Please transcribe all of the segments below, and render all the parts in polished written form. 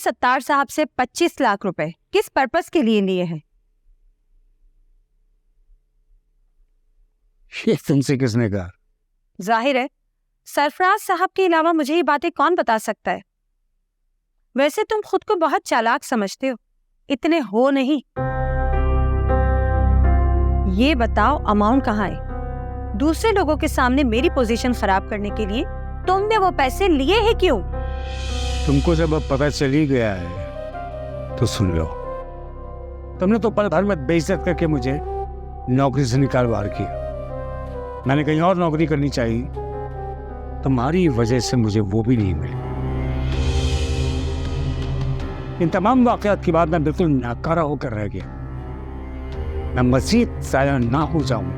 सत्तार साहब से 25 लाख रुपए किस पर्पस के लिए लिए हैं? ये तुमसे किसने कहा? जाहिर है सरफराज साहब के अलावा मुझे ये बातें कौन बता सकता है? वैसे तुम खुद को बहुत चालाक समझते हो, इतने हो नहीं। ये बताओ अमाउंट कहाँ है? दूसरे लोगों के सामने मेरी पोजीशन खराब करने के लिए तुमने वो पैसे लिए हैं क्यों? तुमको जब अब पता चल ही गया है तो सुन लो। तुमने तो पल भर में बेइज्जत करके मुझे नौकरी से निकाल बाहर किया। मैंने कहीं और नौकरी करनी चाहिए, तुम्हारी वजह से मुझे वो भी नहीं मिली। इन तमाम वाकयात के बाद मैं बिल्कुल नाकारा होकर रह गया। मैं मजीद ज़ाया ना हो जाऊं,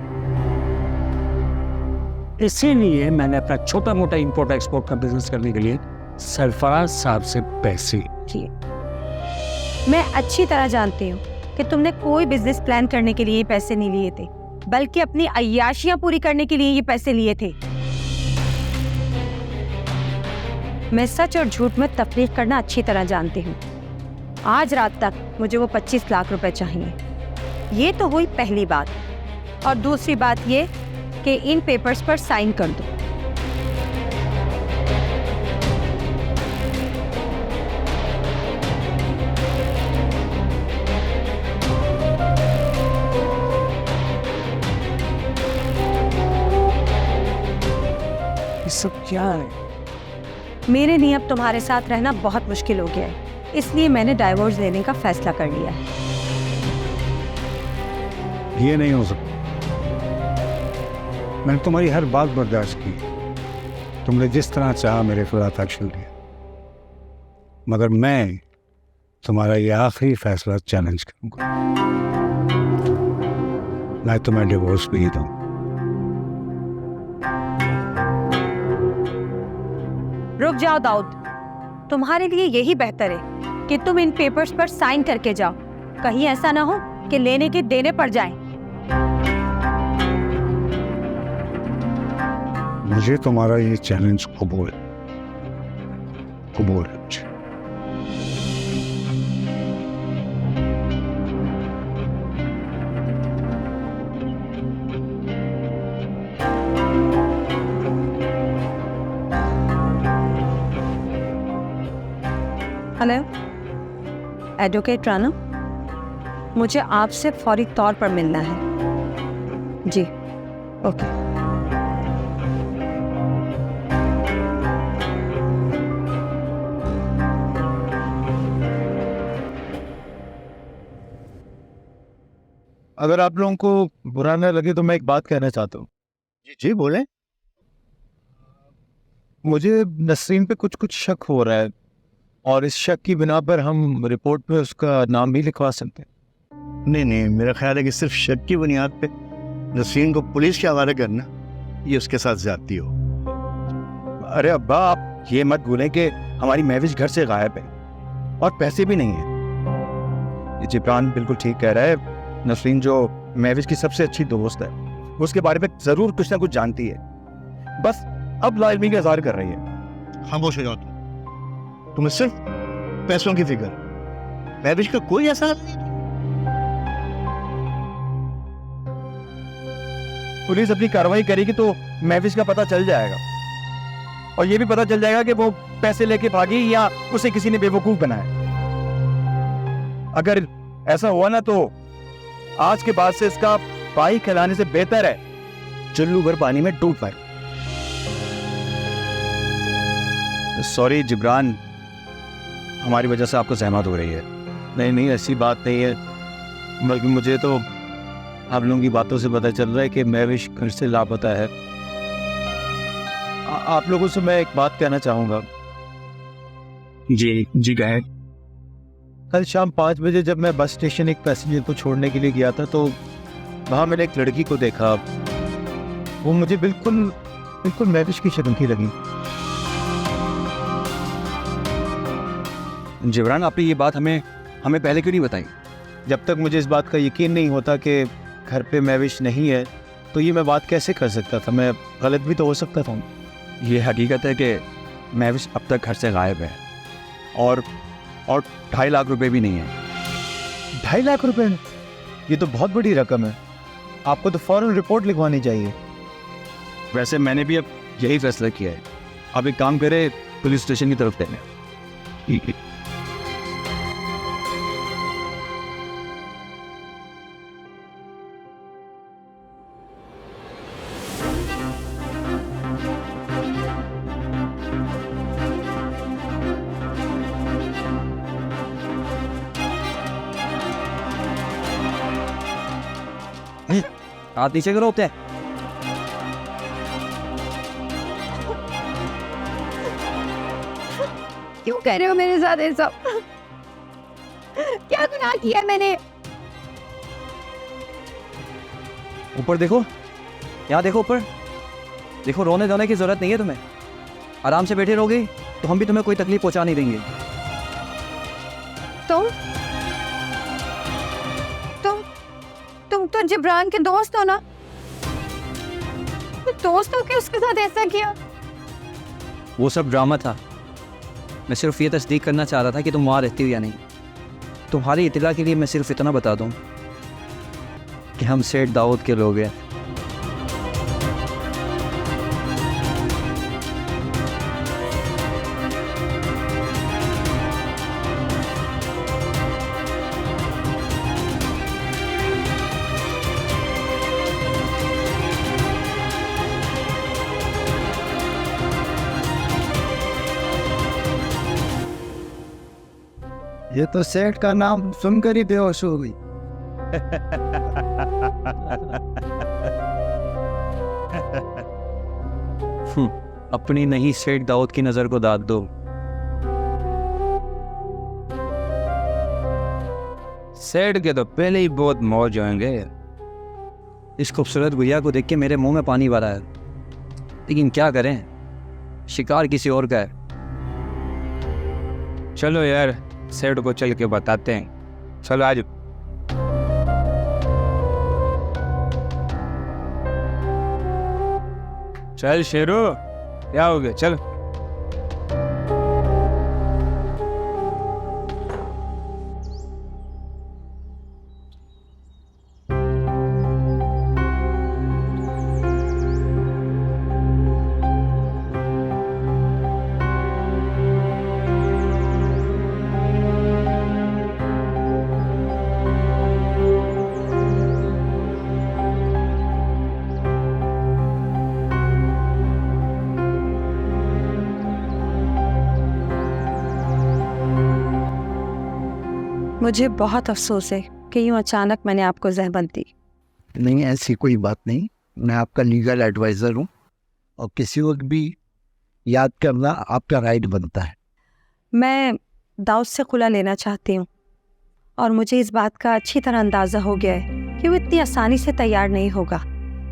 इसीलिए मैंने अपना छोटा मोटा इंपोर्ट एक्सपोर्ट का बिजनेस करने के लिए सरफराज साहब से पैसे लिए। मैं अच्छी तरह जानती हूँ कि तुमने कोई बिजनेस प्लान करने के लिए ये पैसे नहीं लिए थे, बल्कि अपनी अय्याशियां पूरी करने के लिए ये पैसे लिए थे। मैं सच और झूठ में तफरीक करना अच्छी तरह जानती हूँ। आज रात तक मुझे वो 25 लाख रुपए चाहिए। ये तो हुई पहली बात, और दूसरी बात ये कि इन पेपर्स पर साइन कर दो। ये सब क्या है? मेरे लिए अब तुम्हारे साथ रहना बहुत मुश्किल हो गया है, इसलिए मैंने डाइवोर्स लेने का फैसला कर लिया है। ये नहीं हो सकता। मैंने तुम्हारी हर बात बर्दाश्त की, तुमने जिस तरह चाहा मेरे खिलाफ एक्शन लिया, मगर मैं तुम्हारा ये आखिरी फैसला चैलेंज करूंगा। मैं तुम्हें डिवोर्स भी दूं। रुक जाओ दाऊद, तुम्हारे लिए यही बेहतर है कि तुम इन पेपर्स पर साइन करके जाओ। कहीं ऐसा ना हो कि लेने के देने पड़ जाएं। मुझे तुम्हारा ये चैलेंज कबूल है मुझे। हेलो एडवोकेट राना, मुझे आपसे फौरी तौर पर मिलना है। जी ओके। अगर आप लोगों को बुरा न लगे तो मैं एक बात कहना चाहता हूँ। जी बोले। मुझे नसरीन पे कुछ शक हो रहा है, और इस शक की बिना पर हम रिपोर्ट में उसका नाम भी लिखवा सकते हैं। नहीं, मेरा ख्याल है कि सिर्फ शक की बुनियाद पे नसरीन को पुलिस के हवाले करना ये उसके साथ ज्यादती हो। अरे अब्बा, आप ये मत भूलें कि हमारी महविश घर से गायब है और पैसे भी नहीं है। ये जिब्रान बिल्कुल ठीक कह रहा है। नसरीन जो महविश की सबसे अच्छी दोस्त है, उसके बारे में जरूर कुछ ना कुछ जानती है, बस अब लाइलमी का इज़हार कर रही है। खामोश हो जाओ तुम्हें सिर्फ पैसों की फिक्र, महविश का कोई ऐसा नहीं। पुलिस अपनी कार्रवाई करेगी तो महविश का पता चल जाएगा, और ये भी पता चल जाएगा कि वो पैसे लेके भागी या उसे किसी ने बेवकूफ बनाया। अगर ऐसा हुआ ना तो आज के बाद से इसका पाई खिलाने से बेहतर है चुल्लू भर पानी में डूब पाए। सॉरी जिब्रान, हमारी वजह से आपको सहमत हो रही है। नहीं, ऐसी बात नहीं है, बल्कि मुझे तो आप लोगों की बातों से पता चल रहा है कि महविश घर से लापता है। आप लोगों से मैं एक बात कहना चाहूँगा। जी कहें। कल शाम 5 बजे जब मैं बस स्टेशन एक पैसेंजर को छोड़ने के लिए गया था, तो वहाँ मैंने एक लड़की को देखा। वो मुझे बिल्कुल महविश की शक्ल की लगी। जिब्रान, आपने ये बात हमें पहले क्यों नहीं बताई? जब तक मुझे इस बात का यकीन नहीं होता कि घर पे महविश नहीं है, तो ये मैं बात कैसे कर सकता था? मैं गलत भी तो हो सकता था। ये हकीकत है कि महविश अब तक घर से गायब है, और और 2.5 लाख रुपए भी नहीं है। 2.5 लाख रुपए? ये तो बहुत बड़ी रकम है, आपको तो फौरन रिपोर्ट लिखवानी चाहिए। वैसे मैंने भी अब यही फैसला किया है, अब एक काम करे, पुलिस स्टेशन की तरफ देने। ठीक है। हाथ नीचे करो होते हैं। क्यों कह रहे हो मेरे साथ ये सब? क्या गुनाह किया मैंने? ऊपर देखो, यहाँ देखो ऊपर देखो। रोने धोने की जरूरत नहीं है तुम्हें, आराम से बैठे रहोगे तो हम भी तुम्हें कोई तकलीफ पहुंचा नहीं देंगे। तुम तो जिब्रान के दोस्त हो ना? दोस्त हो के उसके साथ ऐसा किया? वो सब ड्रामा था। मैं सिर्फ ये तस्दीक करना चाह रहा था कि तुम वहाँ रहती हो या नहीं। तुम्हारी इत्तला के लिए मैं सिर्फ इतना बता दूँ कि हम सेठ दाऊद के लोग हैं। ये तो सेठ का नाम सुनकर ही बेहोश हो गई। अपनी नहीं, सेठ दाऊद की नज़र को दाद दो। सेठ के तो पहले ही बहुत मौज होंगे। इस खूबसूरत गुड़िया को देख के मेरे मुंह में पानी भरा है, लेकिन क्या करें, शिकार किसी और का है। चलो यार, सेठ को चल के बताते हैं। चलो आज। चल शेरू, क्या हो गया? चल। मुझे बहुत अफसोस है कि यूं अचानक मैंने आपको ज़हमत दी। नहीं, ऐसी कोई बात नहीं। मैं आपका लीगल एडवाइज़र हूँ और किसी वक्त भी याद करना आपका राइट बनता है। मैं दाऊद से खुला लेना चाहती हूँ और मुझे इस बात का अच्छी तरह अंदाज़ा हो गया है कि वो इतनी आसानी से तैयार नहीं होगा,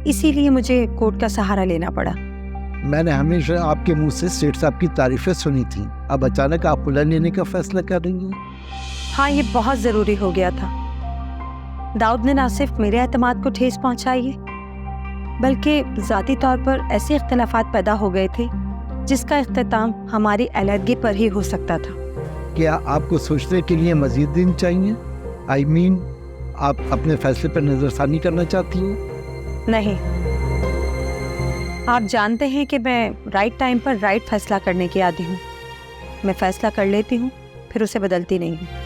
इसीलिए मुझे कोर्ट का सहारा लेना पड़ा। मैंने हमेशा आपके मुंह से सेठ साहब की तारीफ़ें सुनी थी, अब अचानक आप खुला लेने का फैसला कर रही हैं। हाँ, ये बहुत ज़रूरी हो गया था। दाऊद ने ना सिर्फ मेरे एतमाद को ठेस पहुंचाई है, बल्कि ज़ाती तौर पर ऐसे इख्तिलाफात पैदा हो गए थे जिसका इख्तिताम हमारी अलहदगी पर ही हो सकता था। क्या आपको सोचने के लिए मज़ीद दिन चाहिए? आई मीन, आप अपने फैसले पर नज़रसानी करना चाहती हैं? नहीं, आप जानते हैं कि मैं राइट टाइम पर राइट फैसला करने की आदी हूँ। मैं फैसला कर लेती हूँ, फिर उसे बदलती नहीं हूँ।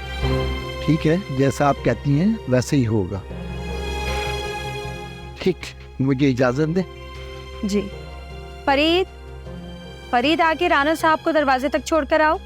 ठीक है, जैसा आप कहती हैं वैसे ही होगा। ठीक, मुझे इजाज़त दें। जी। फरीद आके राना साहब को दरवाजे तक छोड़कर आओ।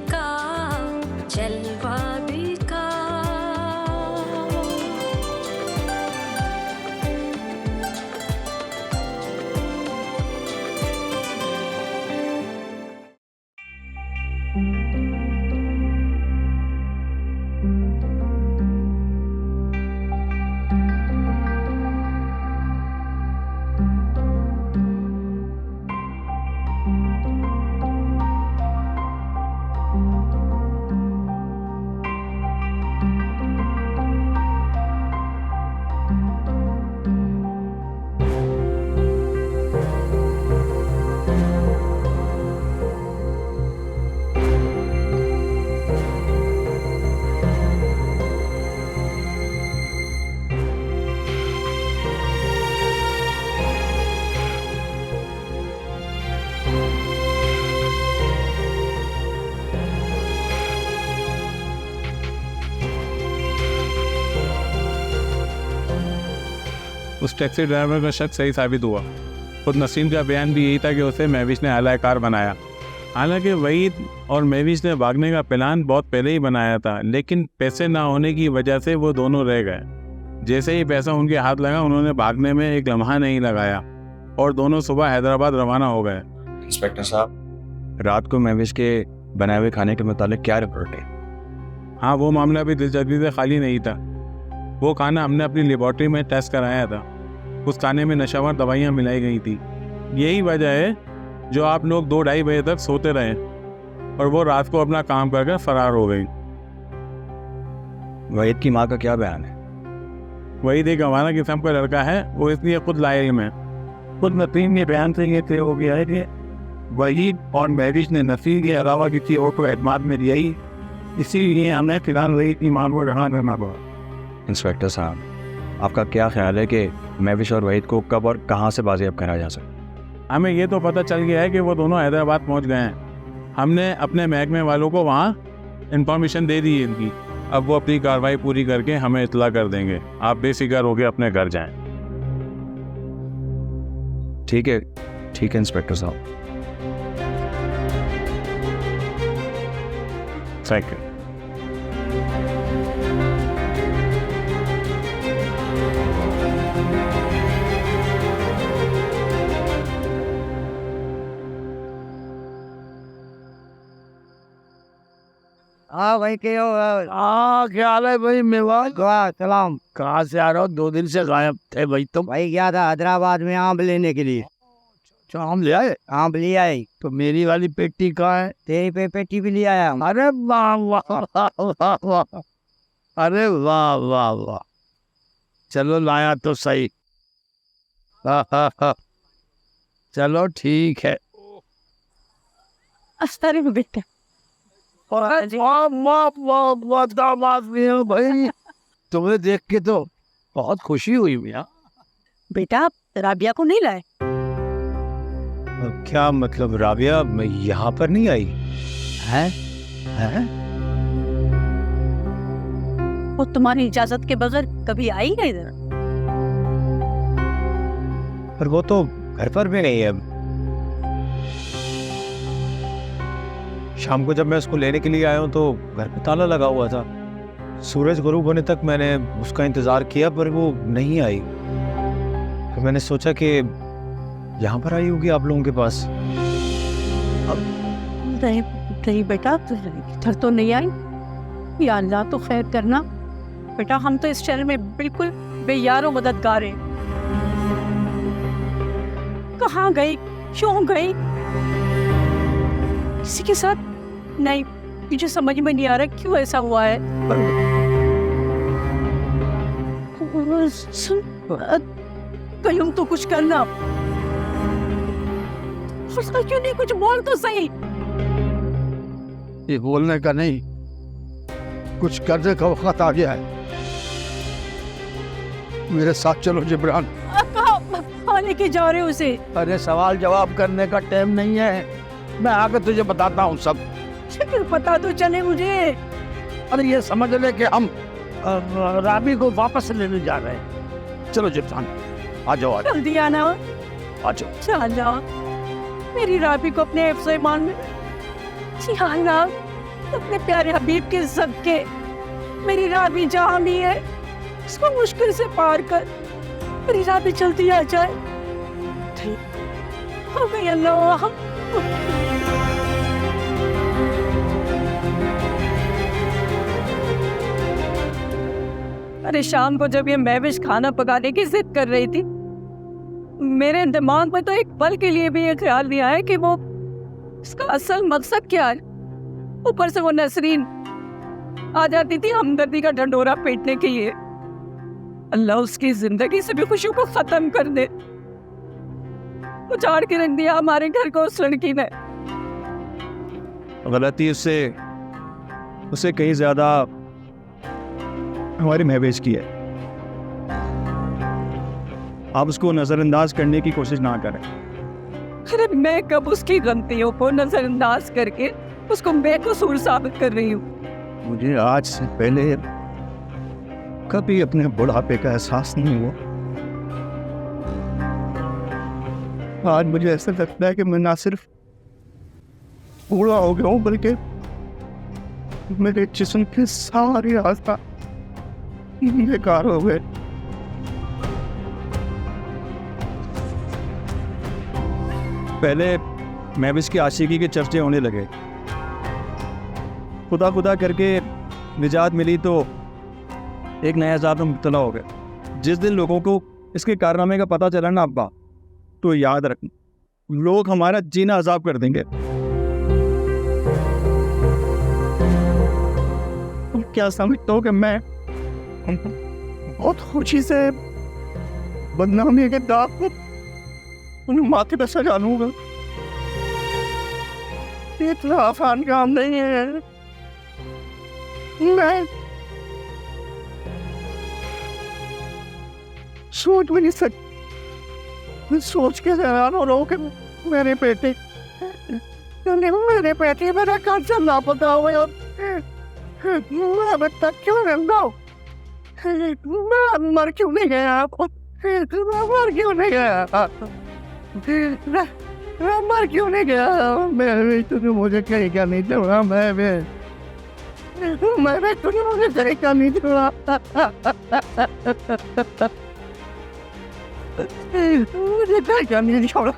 का जलवा बिका। उस टैक्सी ड्राइवर का शक सही साबित हुआ। खुद नसीम का बयान भी यही था कि उसे महविश ने आलाकार बनाया। हालांकि वहीद और महविश ने भागने का प्लान बहुत पहले ही बनाया था, लेकिन पैसे ना होने की वजह से वो दोनों रह गए। जैसे ही पैसा उनके हाथ लगा, उन्होंने भागने में एक लम्हा नहीं लगाया और दोनों सुबह हैदराबाद रवाना हो गए। इंस्पेक्टर साहब, रात को महविश के बनाए हुए खाने के मुतालिक क्या रिपोर्ट है? हाँ, वो मामला भी दिलचस्पी से खाली नहीं था। वो खाना हमने अपनी लेबॉर्ट्री में टेस्ट कराया था। उस खाने में नशावर दवाइयाँ मिलाई गई थी। यही वजह है जो आप लोग 2-2:30 बजे तक सोते रहे और वो रात को अपना काम करके फरार हो गई। वहीद की माँ का क्या बयान है? वहीद एक हमारा किस्म का लड़का है, वो इसलिए खुद लाइल में। खुद नसीम के बयान से ये तय हो गया है कि वहीद और महविश ने नसीम के अलावा किसी और को एतमाद में दिया ही, इसीलिए हमें फिलहाल वहीद की माँ को रहा करना पड़ा। इंस्पेक्टर साहब, आपका क्या ख्याल है कि महविश और वहीद को कब और कहाँ से बाजियाब कराया जा सकता? हमें ये तो पता चल गया है कि वो दोनों हैदराबाद पहुंच गए हैं। हमने अपने महकमे वालों को वहाँ इंफॉर्मेशन दे दी है इनकी। अब वो अपनी कार्रवाई पूरी करके हमें इत्तला कर देंगे। आप बेफिक्र होकर अपने घर जाएं। ठीक है इंस्पेक्टर साहब। Thank you. हाँ भाई के हो? हाँ, क्या हाल है भाई? मेवाज, सलाम। कहाँ से आ रहा हो? 2 दिन से गायब थे भाई तुम। भाई गया था हैदराबाद में आम लेने के लिए। अच्छा, आम ले आए? आम ले आए। तो मेरी वाली पेटी कहाँ है? तेरी पे पेटी भी ले आया हूँ। अरे वाह वाह वाह वाह, अरे वाह वाह वाह, चलो लाया तो सही। चलो ठीक है। अरे बेटा, दामाद भी हो भाई। तुम्हें देख के तो बहुत खुशी हुई मियाँ। बेटा राबिया को नहीं लाए? क्या मतलब राबिया यहाँ पर नहीं आई? हैं? वो तुम्हारी इजाजत के बगैर कभी आई है इधर? पर वो तो घर पर भी नहीं है। शाम को जब मैं उसको लेने के लिए आया हूँ तो घर पे ताला लगा हुआ था। सूरज गुरूब होने तक मैंने उसका इंतज़ार किया पर वो नहीं आई। फिर मैंने सोचा कि यहाँ पर आई होगी आप लोगों के पास। नहीं बेटा, इधर तो नहीं आई। या अल्लाह तो खैर करना। बेटा हम तो इस शहर में बिल्कुल बेयारो मददगार हैं। कहाँ गई, क्यों गई, किसी के साथ? नहीं, मुझे समझ में नहीं आ रहा क्यों ऐसा हुआ है। सुन, कहीं तो कुछ करना। उसका क्यों नहीं कुछ बोल तो सही। ये बोलने का नहीं, कुछ करने का वक्त आ गया है। मेरे साथ चलो जिब्रान। कहाँ लेके जा रहे हो उसे? अरे सवाल जवाब करने का टाइम नहीं है, मैं आकर तुझे बताता हूँ सब। पता तो चले मुझे। अरे ये समझ ले कि हम राबी को वापस लेने जा रहे हैं। चलो जिब्रान, आ जाओ। जल्दी आना। आ जाओ। चला मेरी राबी को अपने हिफ्ज़-ए-ईमान में। जी हाँ, अपने प्यारे हबीब के सदके मेरी राबी जहाँ भी है इसको मुश्किल से पार कर मेरी राबी जल्दी आ जाए। हो गई अल्लाह। अरे शाम को जब ये महविश खाना पकाने की जिद कर रही थी मेरे दिमाग में तो एक पल के लिए भी ये ख्याल नहीं आया कि वो इसका असल मकसद क्या है। ऊपर से वो नसरीन आ जाती थी हमदर्दी का ढंडोरा पीटने के लिए। अल्लाह उसकी जिंदगी से भी खुशियों को खत्म कर दे। उजाड़ के रख दिया हमारे घर को उस लड़की ने। गलती उससे कहीं ज्यादा हमारी महवेश की है। आप उसको नजरअंदाज करने की कोशिश ना करें। अरे मैं कब उसकी गलतियों को नजरअंदाज करके उसको बेकसूर साबित कर रही हूँ। मुझे आज से पहले कभी अपने बुढ़ापे का एहसास नहीं हुआ। आज मुझे ऐसा लगता है कि मैं ना सिर्फ बूढ़ा हो गया हूँ बल्कि मेरे जिस्म के सारे आस्था बेकार हो गए। पहले महविश की आशिकी के चर्चे होने लगे। खुदा खुदा करके निजात मिली तो एक नया अजाब में मुब्तला हो गए। जिस दिन लोगों को इसके कारनामे का पता चला ना अब्बा, तो याद रखना लोग हमारा जीना अजाब कर देंगे। तुम क्या समझते हो कि मैं बहुत खुशी से बदनामी के दाग को उन्हें माथे पर सजा लूंगा? इतना आसान काम नहीं है। मैं सोच भी नहीं सकती। मैं सोच के हैरान हो रहा हूँ कि मेरे बेटे मेरा कैंसर लापता हुआ और मैं अब तक क्यों रहता हूँ? मैं मर क्यों नहीं गया? मैं मर क्यों नहीं गया? मैं मर क्यों नहीं गया? मैं तूने मुझे कहीं क्या नहीं छोड़ा। मैं तूने मुझे कहीं क्या नहीं छोड़ा। मुझे कहीं क्या नहीं छोड़ा।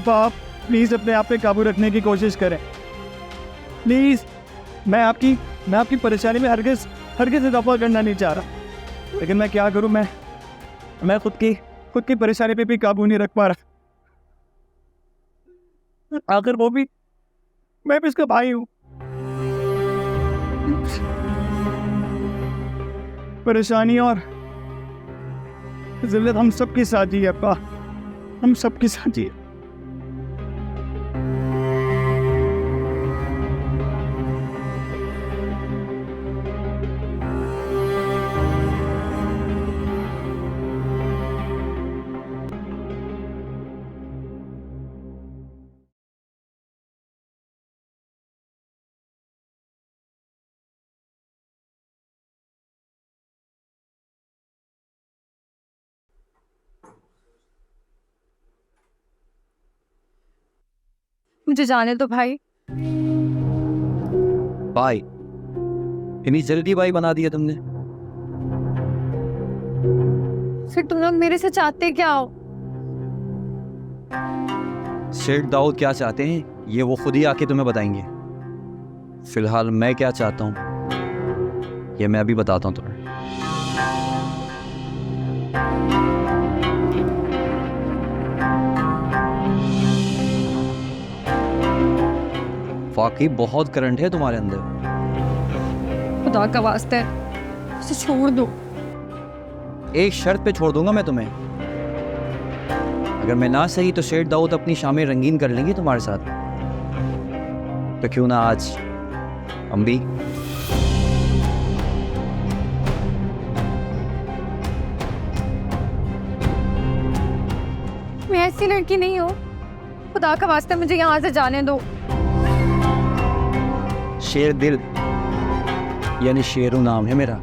बाप प्लीज अपने आप पे काबू रखने की कोशिश करें प्लीज। मैं आपकी परेशानी में हरगिज इजाफा करना नहीं चाह रहा, लेकिन मैं क्या करूं? मैं खुद की परेशानी पे भी काबू नहीं रख पा रहा। आखिर मैं भी इसका भाई हूं। परेशानी और जिल्लत हम सबके साथ ही है अब्बा, हम सबके साथ ही है। मुझे जाने दो भाई। भाई इतनी जल्दी भाई बना दिया तुमने? फिर तुम लोग मेरे से चाहते क्या हो? शेख दाऊद क्या चाहते हैं ये वो खुद ही आके तुम्हें बताएंगे। फिलहाल मैं क्या चाहता हूँ ये मैं अभी बताता हूँ तुम्हें। वाकई बहुत करंट है तुम्हारे अंदर। खुदा का वास्ता है उसे छोड़ दो। एक शर्त पे छोड़ दूंगा मैं तुम्हें। अगर मैं ना सही तो शेख दाऊद अपनी शामें रंगीन कर लेंगे तुम्हारे साथ। तो क्यों ना आज हम भी? मैं ऐसी लड़की नहीं हूँ। खुदा का वास्ता मुझे यहाँ से जाने दो। शेर दिल यानी शेरू नाम है मेरा।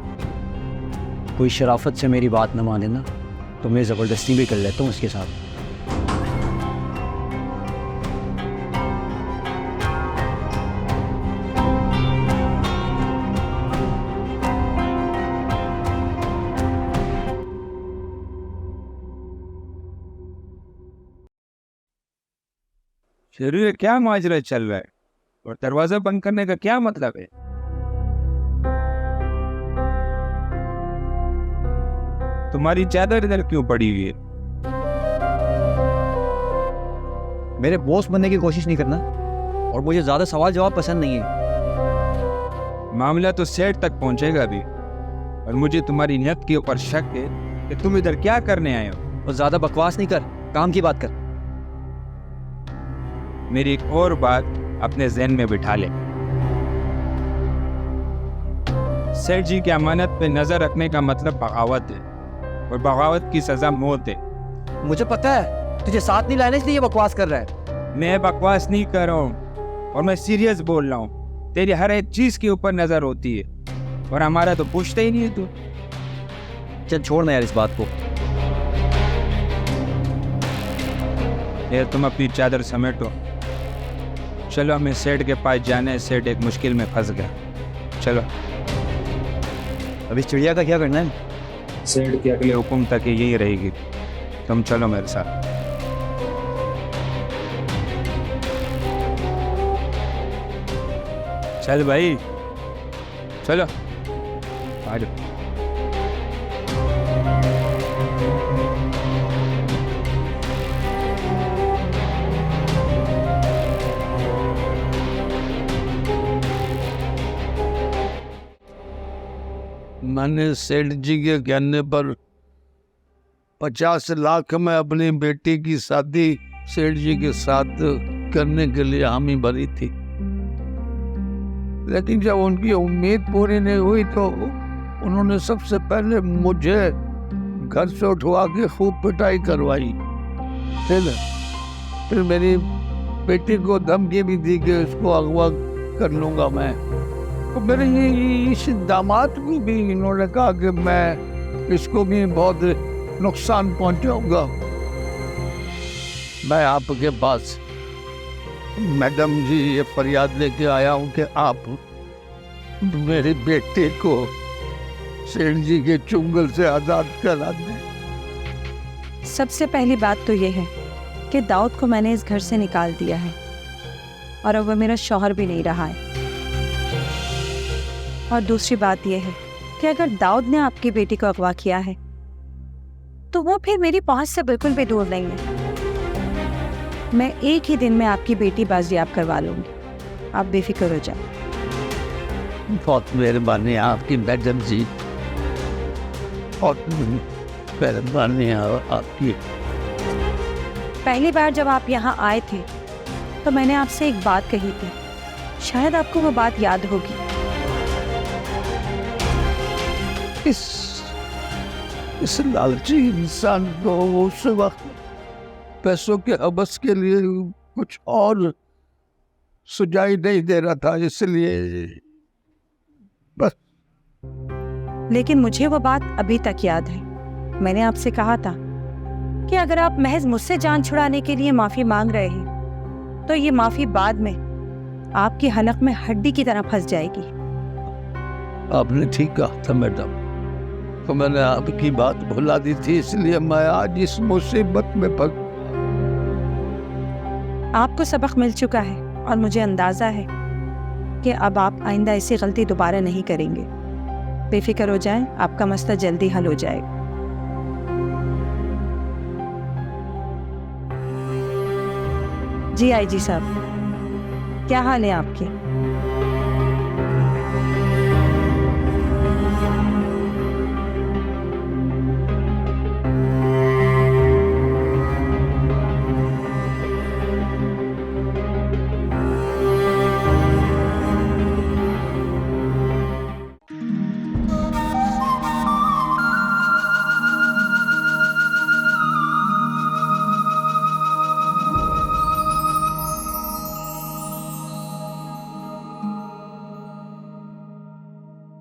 कोई शराफत से मेरी बात न माने ना तो मैं ज़बरदस्ती भी कर लेता हूँ उसके साथ। शुरू में क्या माजरा चल रहा है और दरवाजा बंद करने का क्या मतलब है? तुम्हारी चादर इधर क्यों पड़ी हुई है? मेरे बॉस बनने की कोशिश नहीं करना, और मुझे ज़्यादा सवाल जवाब पसंद नहीं है। मामला तो सेट तक पहुंचेगा अभी, और मुझे तुम्हारी नियत के ऊपर शक है कि तुम इधर क्या करने आए हो। और ज़्यादा बकवास नहीं कर, काम की बात कर। मेरी एक और बात अपने जहन में बिठा ले, सेठ जी की अमानत पे नजर रखने का मतलब बगावत है, और बगावत की सजा मौत है। मुझे पता है तुझे साथ नहीं लाने इसलिए ये बकवास कर रहा है। मैं बकवास नहीं कर रहा हूँ, और मैं सीरियस बोल रहा हूँ। तेरी हर एक चीज के ऊपर नजर होती है, और हमारा तो पूछता ही नहीं है तू। चल छोड़ ना यार इस बात को। ये तुम अपनी चादर समेटो, चलो हमें सेठ के पास जाने हैं। सेठ एक मुश्किल में फंस गया, चलो। अभी चिड़िया का क्या करना है? सेठ के अगले हुक्म तक यही रहेगी, तुम चलो मेरे साथ। चल भाई, चलो आ जाओ। मैंने सेठ जी के कहने पर 50 लाख में अपनी बेटी की शादी सेठ जी के साथ करने के लिए हामी भरी थी, लेकिन जब उनकी उम्मीद पूरी नहीं हुई तो उन्होंने सबसे पहले मुझे घर से उठवा के खूब पिटाई करवाई। फिर मेरी बेटी को धमकी भी दी कि इसको अगवा कर लूंगा मैं। तो मेरे इस दामाद को भी इन्होंने कहा कि मैं इसको भी बहुत नुकसान पहुंचाऊंगा। मैं आपके पास मैडम जी ये फरियाद लेके आया हूं कि आप मेरे बेटे को सेठ जी के चुंगल से आजाद करा दें। सबसे पहली बात तो ये है कि दाऊद को मैंने इस घर से निकाल दिया है, और अब वो मेरा शौहर भी नहीं रहा है। और दूसरी बात यह है कि अगर दाऊद ने आपकी बेटी को अगवा किया है तो वो फिर मेरी पहुंच से बिल्कुल भी दूर नहीं है। मैं एक ही दिन में आपकी बेटी बाजियाब करवा लूंगी, आप बेफिक्र हो जाए। बहुत मेहरबानी आपकी मैडम जी, बहुत मेहरबानी आपकी। पहली बार जब आप यहाँ आए थे तो मैंने आपसे एक बात कही थी, शायद आपको वो बात याद होगी। इस लालची इंसान को उस वक्त पैसों के हवस के लिए कुछ और सुझाई नहीं दे रहा था, इसलिए बस। लेकिन मुझे वो बात अभी तक याद है। मैंने आपसे कहा था कि अगर आप महज मुझसे जान छुड़ाने के लिए माफी मांग रहे हैं तो ये माफी बाद में आपकी हलक में हड्डी की तरह फंस जाएगी। आपने ठीक कहा था मैडम, तो मैंने आपकी बात भुला दी थी, इसलिए मैं आज इस मुसीबत में फंस। आपको सबक मिल चुका है और मुझे अंदाजा है कि अब आप आइंदा ऐसी गलती दोबारा नहीं करेंगे। बेफिक्र हो जाएं, आपका मसला जल्दी हल हो जाएगा। जी आईजी साहब, क्या हाल है आपके?